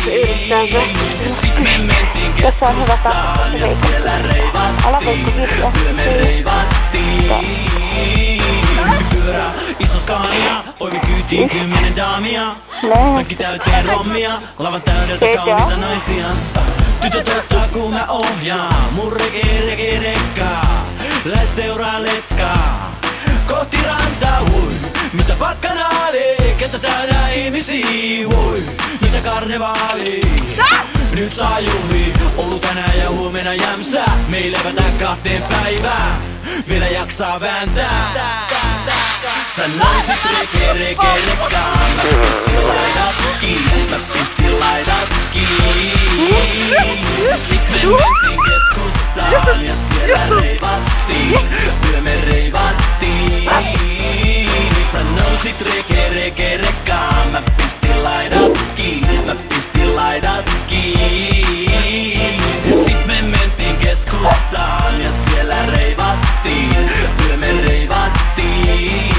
Se yrittää vastassa. Tässä on hyvä tapaa se veikko. Alaveikko kirja. Iso Scania, poimi kyytiin 10 daamia. Kaikki täyteen rommia, lavan täydeltä kauniita naisia. Tytöt ottaa kun mä ohjaan, mun rekkaa. Lähes seuraa letkaa, kohti rantaa, hui. Mitä bakkanaalia, kentä täydä ihmisiä, hui. Mitä karnevaali, nyt saa juhlia. Ollut tänään ja huomenna jämsä, me ei levätä 2 päivään. Vielä jaksaa vääntää. Sä naisit rekkaan, mä pistin laidat kiinni, mä pistin laidat kiinni. Sit me mentiin keskustaan ja siellä reivattiin, kyllä me reivattiin. Sä nousit rekkaan, mä pistin laidat kiinni, mä pistin laidat kiinni. Sit me mentiin keskustaan ja siellä reivattiin, kyllä me reivattiin.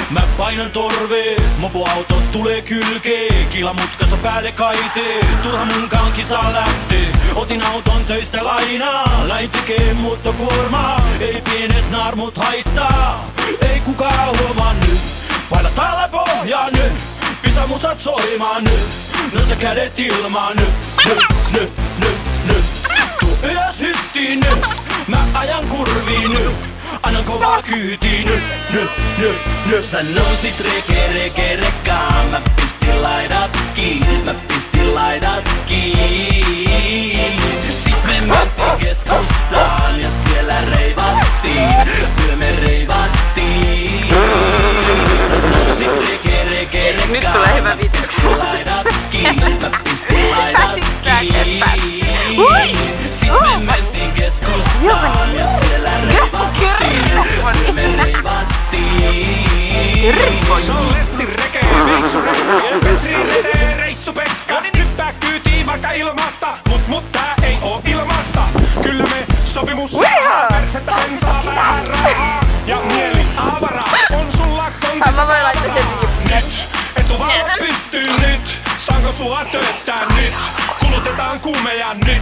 Mä painan torveen, mopoautot tulee kylkeen. Kilamutkassa päälle kaitee, turha munkaan kisa lähtee. Otin auton töistä lainaa, lähin tekee muuttokuormaa. Ei pienet naarmut haittaa, ei kukaan huomaa nyt. Paina täällä pohjaa nyt, pistä musat soimaan nyt. Nosta kädet ilmaan nyt. Tuu ylös hyttiin nyt, mä ajan kurviin nyt. Annan kovaa kyytiin nyt. Sä nousit rekkaan, mä pistin laidat kiinni, mä pistin laidat kiinni. Sit me mentiin keskustaan ja siellä reivattiin, kyllä me reivattiin. Sä nousit rekkaan, mä pistin laidat kiinni, mä pistin laidat kiinni. Sit me mentiin keskustaan ja siellä reivattiin. Me reivattiin. Se on Lesti Reke, reissu ja Petri Rete, reissu Pekka. Hyppää kyytiin vaikka ilmasta, mut tää ei oo ilmasta. Kyllä me sopimus saa, persettä bensaa vähän rahaa. Ja mieli avaraa, on sulla kontissa nyt. Etuvalot pystyy nyt, saanko sua tööttää nyt? Kulutetaan kuumeja nyt.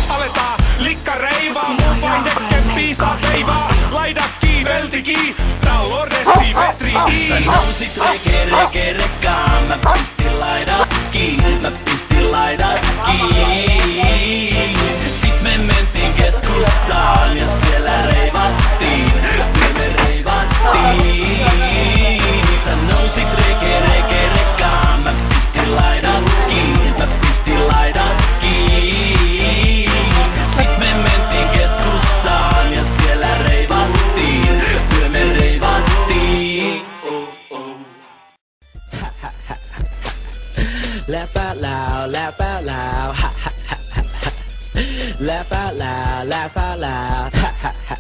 Aletaan likka reivaa, mun vaihdekeppi saa veivaa. Laidakki, veltiki, tää on Loresti, Petri I. Sä nousit rekkaan, mä pistin laidat kiinni, mä pistin laidat kiinni. Sit me mentiin keskustaan ja siellä reivattiin, kyllä me reivattiin. Sä nousit rekkaan, mä pistin laidat kiinni, mä pistin laidat kiinni. Sit me mentiin keskustaan ja siellä reivattiin, kyllä me reivattiin. Laugh out loud, laugh out loud, ha ha ha ha. Laugh out loud, laugh out loud, ha ha ha.